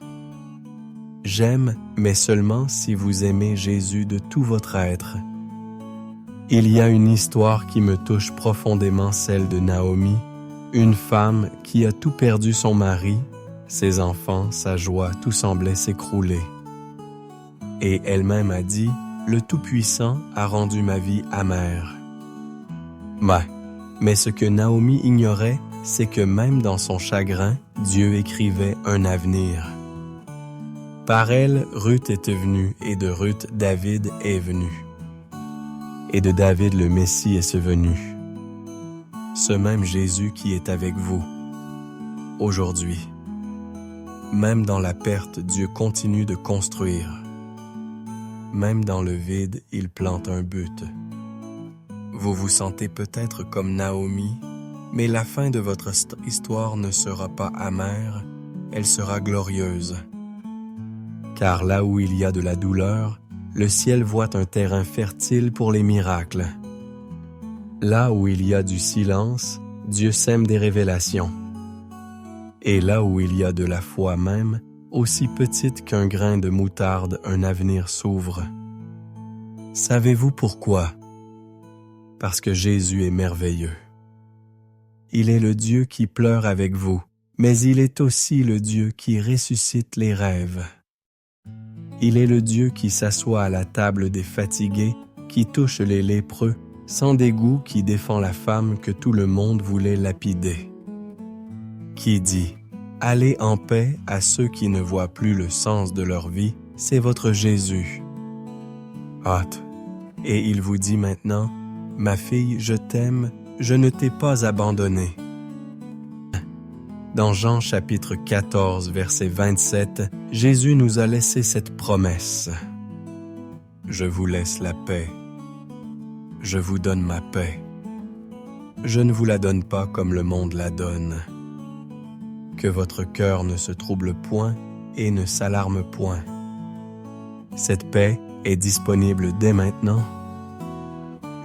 J'aime, mais seulement si vous aimez Jésus de tout votre être. Il y a une histoire qui me touche profondément, celle de Naomi, une femme qui a tout perdu, son mari, ses enfants, sa joie, tout semblait s'écrouler. Et elle-même a dit, « Le Tout-Puissant a rendu ma vie amère. » Mais ce que Naomi ignorait, c'est que même dans son chagrin, Dieu écrivait un avenir. Par elle, Ruth était venue, et de Ruth, David est venu. Et de David, le Messie est venu. Ce même Jésus qui est avec vous, aujourd'hui. Même dans la perte, Dieu continue de construire. Même dans le vide, il plante un but. Vous vous sentez peut-être comme Naomi, mais la fin de votre histoire ne sera pas amère, elle sera glorieuse. Car là où il y a de la douleur, le ciel voit un terrain fertile pour les miracles. Là où il y a du silence, Dieu sème des révélations. Et là où il y a de la foi même, aussi petite qu'un grain de moutarde, un avenir s'ouvre. Savez-vous pourquoi? Parce que Jésus est merveilleux. Il est le Dieu qui pleure avec vous, mais il est aussi le Dieu qui ressuscite les rêves. Il est le Dieu qui s'assoit à la table des fatigués, qui touche les lépreux, sans dégoût, qui défend la femme que tout le monde voulait lapider. Qui dit « Allez en paix à ceux qui ne voient plus le sens de leur vie, c'est votre Jésus. » Hâte. Et il vous dit maintenant « Ma fille, je t'aime, je ne t'ai pas abandonnée. » Dans Jean chapitre 14, verset 27, Jésus nous a laissé cette promesse. « Je vous laisse la paix. Je vous donne ma paix. Je ne vous la donne pas comme le monde la donne. Que votre cœur ne se trouble point et ne s'alarme point. » Cette paix est disponible dès maintenant.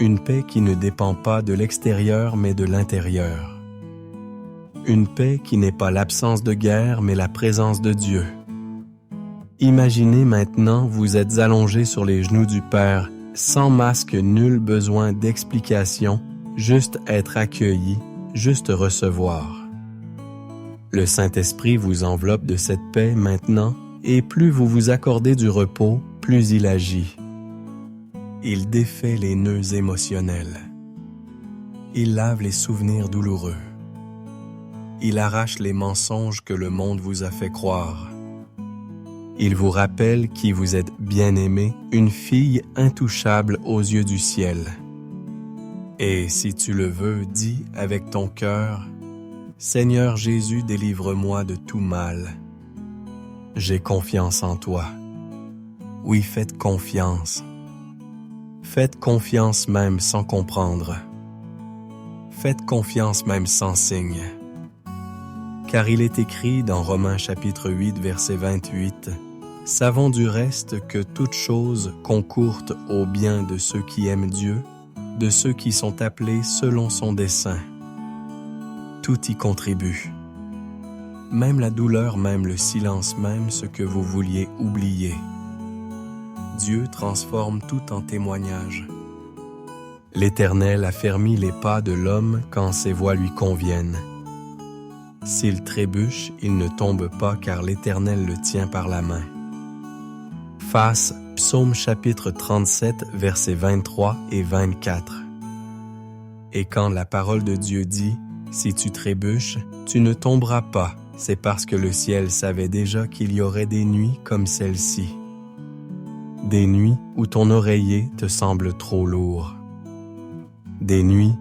Une paix qui ne dépend pas de l'extérieur mais de l'intérieur. Une paix qui n'est pas l'absence de guerre mais la présence de Dieu. Imaginez maintenant, vous êtes allongé sur les genoux du Père, sans masque, nul besoin d'explication, juste être accueilli, juste recevoir. Le Saint-Esprit vous enveloppe de cette paix maintenant, et plus vous vous accordez du repos, plus il agit. Il défait les nœuds émotionnels. Il lave les souvenirs douloureux. Il arrache les mensonges que le monde vous a fait croire. Il vous rappelle qui vous êtes bien-aimé, une fille intouchable aux yeux du ciel. Et si tu le veux, dis avec ton cœur, « Seigneur Jésus, délivre-moi de tout mal. J'ai confiance en toi. » Oui, faites confiance. Faites confiance même sans comprendre. Faites confiance même sans signe. Car il est écrit dans Romains chapitre 8, verset 28, « Savons du reste que toute chose concourt au bien de ceux qui aiment Dieu, de ceux qui sont appelés selon son dessein. » Tout y contribue. Même la douleur, même le silence, même ce que vous vouliez oublier. Dieu transforme tout en témoignage. L'Éternel affermit les pas de l'homme quand ses voies lui conviennent. S'il trébuche, il ne tombe pas car l'Éternel le tient par la main. Face, Psaume chapitre 37, versets 23 et 24. Et quand la parole de Dieu dit « Si tu trébuches, tu ne tomberas pas », c'est parce que le ciel savait déjà qu'il y aurait des nuits comme celle-ci. Des nuits où ton oreiller te semble trop lourd. Des nuits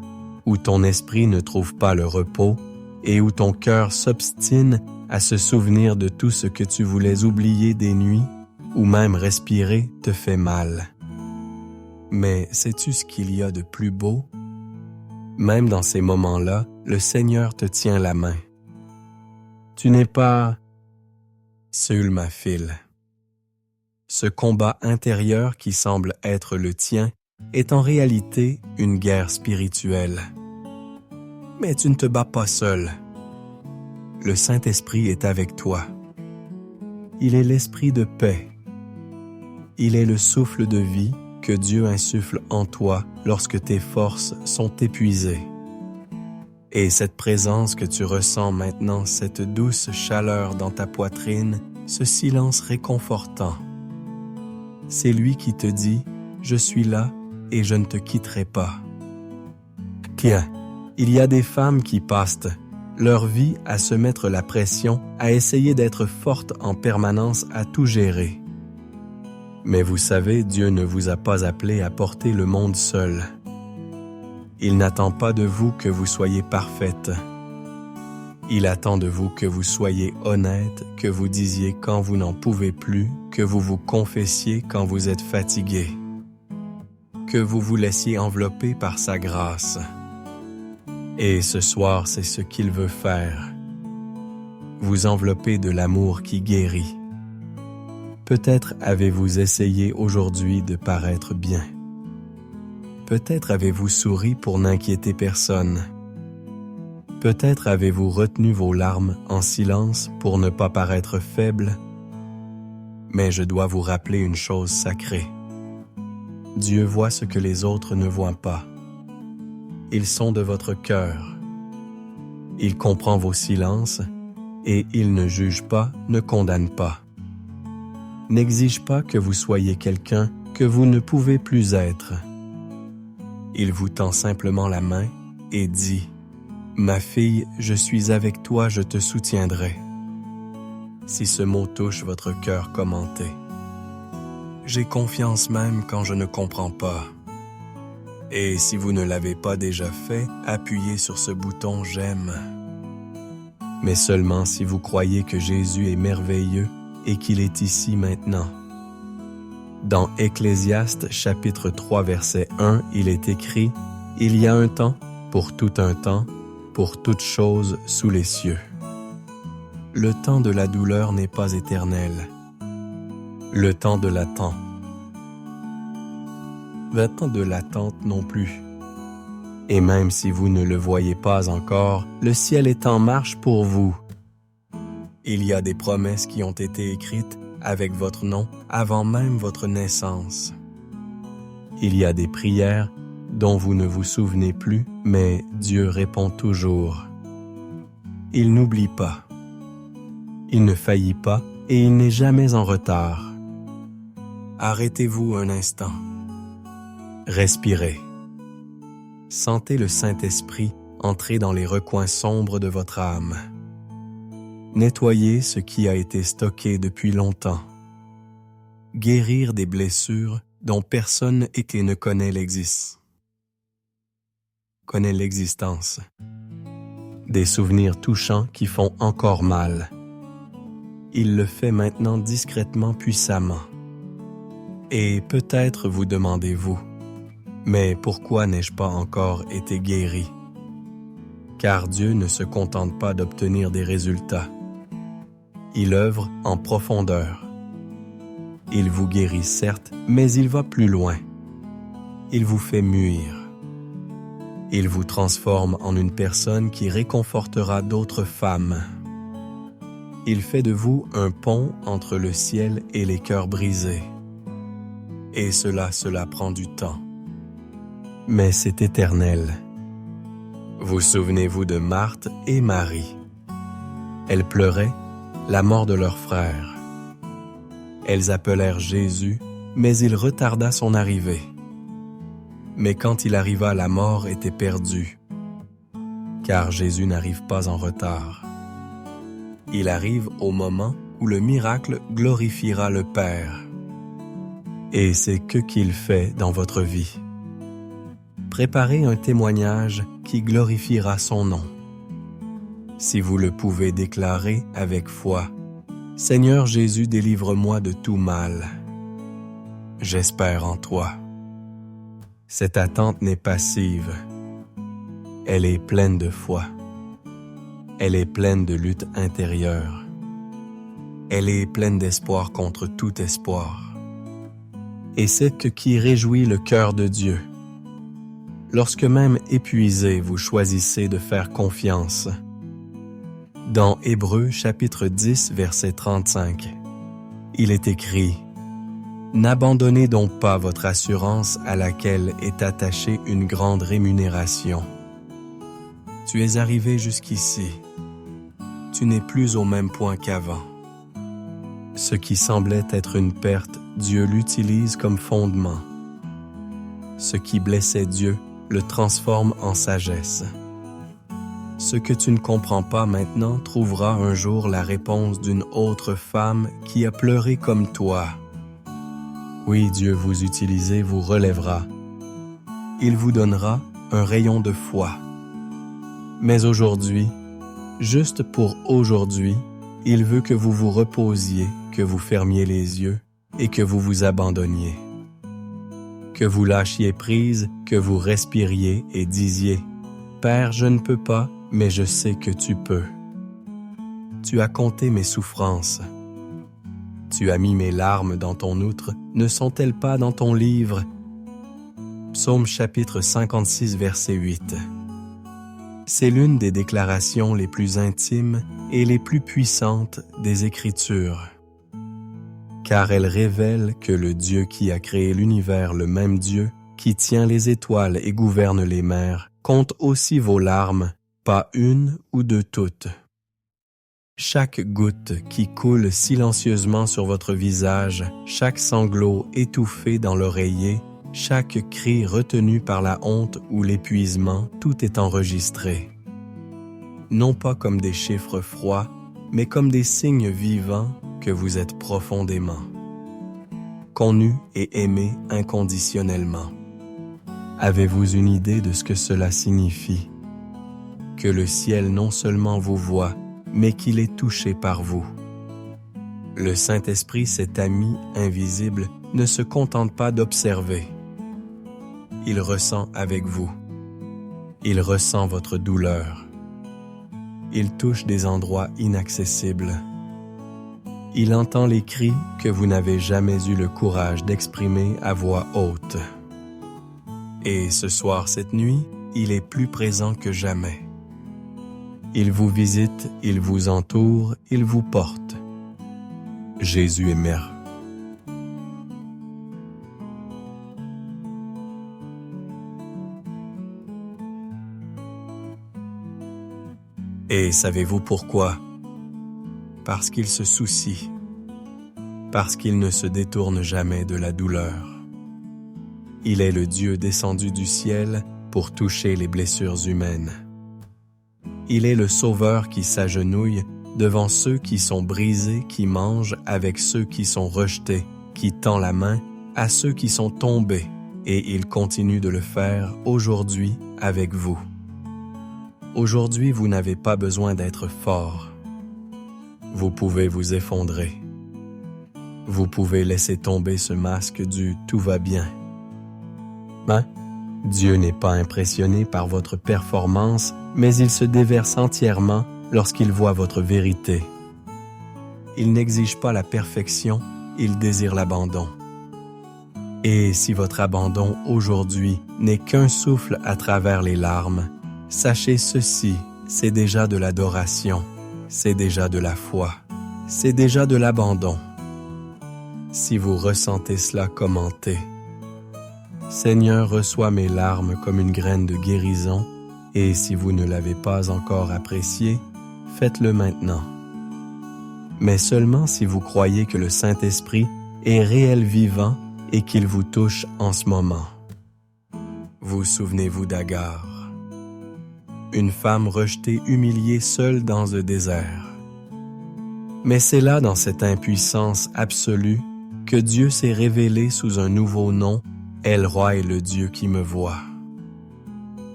où ton esprit ne trouve pas le repos et où ton cœur s'obstine à se souvenir de tout ce que tu voulais oublier des nuits, ou même respirer te fait mal. Mais sais-tu ce qu'il y a de plus beau? Même dans ces moments-là, le Seigneur te tient la main. Tu n'es pas seul, ma fille. Ce combat intérieur qui semble être le tien est en réalité une guerre spirituelle. Mais tu ne te bats pas seul. Le Saint-Esprit est avec toi. Il est l'esprit de paix. Il est le souffle de vie que Dieu insuffle en toi lorsque tes forces sont épuisées. Et cette présence que tu ressens maintenant, cette douce chaleur dans ta poitrine, ce silence réconfortant, c'est lui qui te dit « Je suis là et je ne te quitterai pas ». Tiens, il y a des femmes qui passent leur vie à se mettre la pression, à essayer d'être fortes en permanence, à tout gérer. Mais vous savez, Dieu ne vous a pas appelé à porter le monde seul. Il n'attend pas de vous que vous soyez parfaite. Il attend de vous que vous soyez honnête, que vous disiez quand vous n'en pouvez plus, que vous vous confessiez quand vous êtes fatigué, que vous vous laissiez envelopper par sa grâce. Et ce soir, c'est ce qu'il veut faire. Vous envelopper de l'amour qui guérit. Peut-être avez-vous essayé aujourd'hui de paraître bien. Peut-être avez-vous souri pour n'inquiéter personne. Peut-être avez-vous retenu vos larmes en silence pour ne pas paraître faible. Mais je dois vous rappeler une chose sacrée. Dieu voit ce que les autres ne voient pas. Ils sont de votre cœur. Il comprend vos silences et il ne juge pas, ne condamne pas. N'exige pas que vous soyez quelqu'un que vous ne pouvez plus être. Il vous tend simplement la main et dit « Ma fille, je suis avec toi, je te soutiendrai. » Si ce mot touche votre cœur, commentez. J'ai confiance même quand je ne comprends pas. Et si vous ne l'avez pas déjà fait, appuyez sur ce bouton « J'aime ». Mais seulement si vous croyez que Jésus est merveilleux et qu'il est ici maintenant. Dans Ecclésiaste chapitre 3 verset 1, il est écrit « Il y a un temps, pour tout un temps, pour toute chose sous les cieux. » Le temps de la douleur n'est pas éternel. Le temps de l'attente. Le temps de l'attente non plus. Et même si vous ne le voyez pas encore, le ciel est en marche pour vous. Il y a des promesses qui ont été écrites avec votre nom avant même votre naissance. Il y a des prières dont vous ne vous souvenez plus, mais Dieu répond toujours. Il n'oublie pas. Il ne faillit pas et il n'est jamais en retard. Arrêtez-vous un instant. Respirez. Sentez le Saint-Esprit entrer dans les recoins sombres de votre âme. Nettoyer ce qui a été stocké depuis longtemps. Guérir des blessures dont personne et ne connaît l'existence. Des souvenirs touchants qui font encore mal. Il le fait maintenant discrètement, puissamment. Et peut-être vous demandez-vous, mais pourquoi n'ai-je pas encore été guéri? car Dieu ne se contente pas d'obtenir des résultats. Il œuvre en profondeur. Il vous guérit certes, mais il va plus loin. Il vous fait mûrir. Il vous transforme en une personne qui réconfortera d'autres femmes. Il fait de vous un pont entre le ciel et les cœurs brisés. Et cela prend du temps. Mais c'est éternel. Vous souvenez-vous de Marthe et Marie? Elles pleuraient la mort de leur frère. Elles appelèrent Jésus, mais il retarda son arrivée. Mais quand il arriva, la mort était perdue, car Jésus n'arrive pas en retard. Il arrive au moment où le miracle glorifiera le Père. Et c'est ce qu'il fait dans votre vie. Préparez un témoignage qui glorifiera son nom. Si vous le pouvez déclarer avec foi, « Seigneur Jésus, délivre-moi de tout mal. J'espère en toi. » Cette attente n'est passive. Elle est pleine de foi. Elle est pleine de lutte intérieure. Elle est pleine d'espoir contre tout espoir. Et c'est ce qui réjouit le cœur de Dieu. Lorsque même épuisé, vous choisissez de faire confiance. Dans Hébreux chapitre 10, verset 35, il est écrit « N'abandonnez donc pas votre assurance à laquelle est attachée une grande rémunération. » Tu es arrivé jusqu'ici. Tu n'es plus au même point qu'avant. Ce qui semblait être une perte, Dieu l'utilise comme fondement. Ce qui blessait Dieu le transforme en sagesse. Ce que tu ne comprends pas maintenant trouvera un jour la réponse d'une autre femme qui a pleuré comme toi. Oui, Dieu vous utilisez, vous relèvera. Il vous donnera un rayon de foi. Mais aujourd'hui, juste pour aujourd'hui, il veut que vous vous reposiez, que vous fermiez les yeux et que vous vous abandonniez. Que vous lâchiez prise, que vous respiriez et disiez « Père, je ne peux pas, mais je sais que tu peux. Tu as compté mes souffrances. Tu as mis mes larmes dans ton outre, ne sont-elles pas dans ton livre? » Psaume chapitre 56, verset 8. C'est l'une des déclarations les plus intimes et les plus puissantes des Écritures, car elle révèle que le Dieu qui a créé l'univers, le même Dieu qui tient les étoiles et gouverne les mers, compte aussi vos larmes, pas une ou deux toutes. Chaque goutte qui coule silencieusement sur votre visage, chaque sanglot étouffé dans l'oreiller, chaque cri retenu par la honte ou l'épuisement, tout est enregistré. Non pas comme des chiffres froids, mais comme des signes vivants que vous êtes profondément. Connu et aimé inconditionnellement. Avez-vous une idée de ce que cela signifie? Que le ciel non seulement vous voit, mais qu'il est touché par vous. Le Saint-Esprit, cet ami invisible, ne se contente pas d'observer. Il ressent avec vous. Il ressent votre douleur. Il touche des endroits inaccessibles. Il entend les cris que vous n'avez jamais eu le courage d'exprimer à voix haute. Et ce soir, cette nuit, il est plus présent que jamais. Il vous visite, il vous entoure, il vous porte. Jésus est merveilleux. Et savez-vous pourquoi? Parce qu'il se soucie, parce qu'il ne se détourne jamais de la douleur. Il est le Dieu descendu du ciel pour toucher les blessures humaines. Il est le Sauveur qui s'agenouille devant ceux qui sont brisés, qui mangent avec ceux qui sont rejetés, qui tend la main à ceux qui sont tombés, et il continue de le faire aujourd'hui avec vous. Aujourd'hui, vous n'avez pas besoin d'être fort. Vous pouvez vous effondrer. Vous pouvez laisser tomber ce masque du « tout va bien ». Dieu n'est pas impressionné par votre performance, mais il se déverse entièrement lorsqu'il voit votre vérité. Il n'exige pas la perfection, il désire l'abandon. Et si votre abandon aujourd'hui n'est qu'un souffle à travers les larmes, sachez ceci, c'est déjà de l'adoration, c'est déjà de la foi, c'est déjà de l'abandon. Si vous ressentez cela, commentez. Seigneur, reçois mes larmes comme une graine de guérison, et si vous ne l'avez pas encore apprécié, faites-le maintenant. Mais seulement si vous croyez que le Saint-Esprit est réel vivant et qu'il vous touche en ce moment. Vous souvenez-vous d'Agar, une femme rejetée, humiliée seule dans un désert. Mais c'est là, dans cette impuissance absolue, que Dieu s'est révélé sous un nouveau nom, El Roi est le Dieu qui me voit.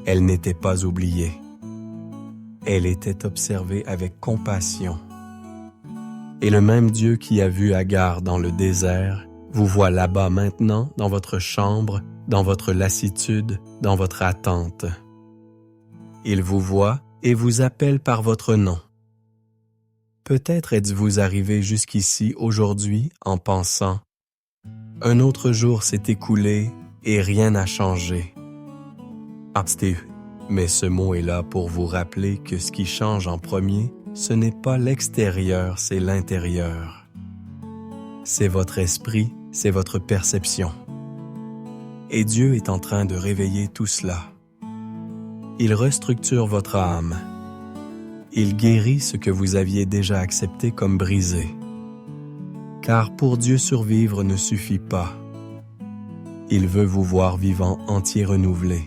Elle n'était pas oubliée. Elle était observée avec compassion. Et le même Dieu qui a vu Agar dans le désert vous voit là-bas maintenant, dans votre chambre, dans votre lassitude, dans votre attente. Il vous voit et vous appelle par votre nom. Peut-être êtes-vous arrivé jusqu'ici aujourd'hui en pensant « Un autre jour s'est écoulé et rien n'a changé. » Mais ce mot est là pour vous rappeler que ce qui change en premier, ce n'est pas l'extérieur, c'est l'intérieur. C'est votre esprit, c'est votre perception. Et Dieu est en train de réveiller tout cela. Il restructure votre âme. Il guérit ce que vous aviez déjà accepté comme brisé. Car pour Dieu survivre ne suffit pas. Il veut vous voir vivant, entier, renouvelé.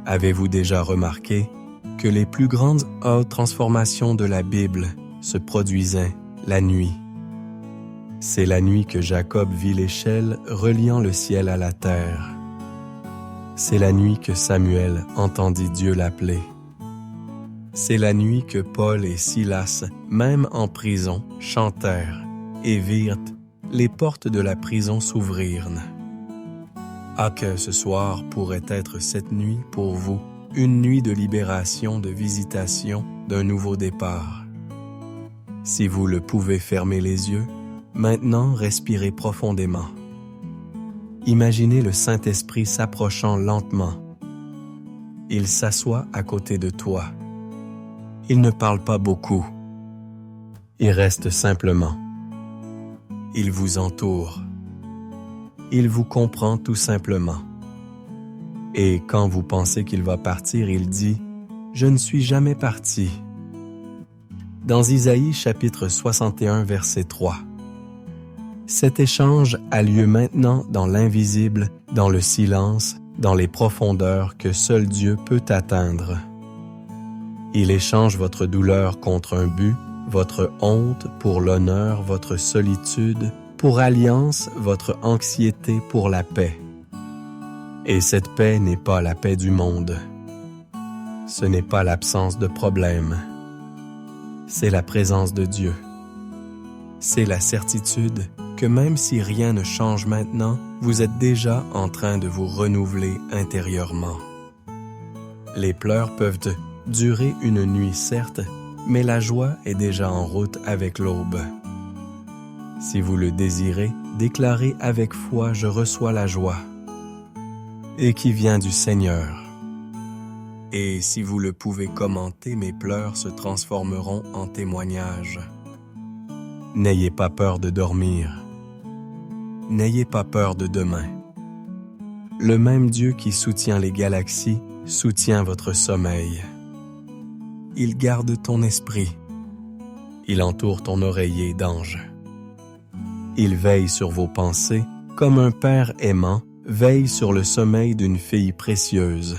Avez-vous déjà remarqué que les plus grandes transformations de la Bible se produisaient la nuit? C'est la nuit que Jacob vit l'échelle reliant le ciel à la terre. C'est la nuit que Samuel entendit Dieu l'appeler. C'est la nuit que Paul et Silas, même en prison, chantèrent et virent les portes de la prison s'ouvrirent. Ah, que ce soir pourrait être cette nuit pour vous, une nuit de libération, de visitation, d'un nouveau départ. Si vous le pouvez fermer les yeux, maintenant respirez profondément. Imaginez le Saint-Esprit s'approchant lentement. Il s'assoit à côté de toi. Il ne parle pas beaucoup. Il reste simplement. Il vous entoure. Il vous comprend tout simplement. Et quand vous pensez qu'il va partir, il dit « Je ne suis jamais parti ». Dans Isaïe chapitre 61 verset 3. Cet échange a lieu maintenant dans l'invisible, dans le silence, dans les profondeurs que seul Dieu peut atteindre. Il échange votre douleur contre un but, votre honte pour l'honneur, votre solitude, pour alliance, votre anxiété pour la paix. Et cette paix n'est pas la paix du monde. Ce n'est pas l'absence de problème. C'est la présence de Dieu. C'est la certitude que même si rien ne change maintenant, vous êtes déjà en train de vous renouveler intérieurement. Les pleurs peuvent durer une nuit, certes, mais la joie est déjà en route avec l'aube. Si vous le désirez, déclarez avec foi « Je reçois la joie » et qui vient du Seigneur. Et si vous le pouvez commenter, mes pleurs se transformeront en témoignages. N'ayez pas peur de dormir. N'ayez pas peur de demain. Le même Dieu qui soutient les galaxies soutient votre sommeil. Il garde ton esprit. Il entoure ton oreiller d'ange. Il veille sur vos pensées comme un père aimant veille sur le sommeil d'une fille précieuse.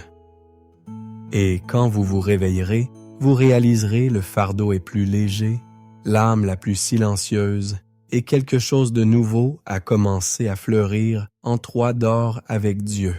Et quand vous vous réveillerez, vous réaliserez le fardeau est plus léger, l'âme la plus silencieuse, et quelque chose de nouveau a commencé à fleurir en toi d'or avec Dieu.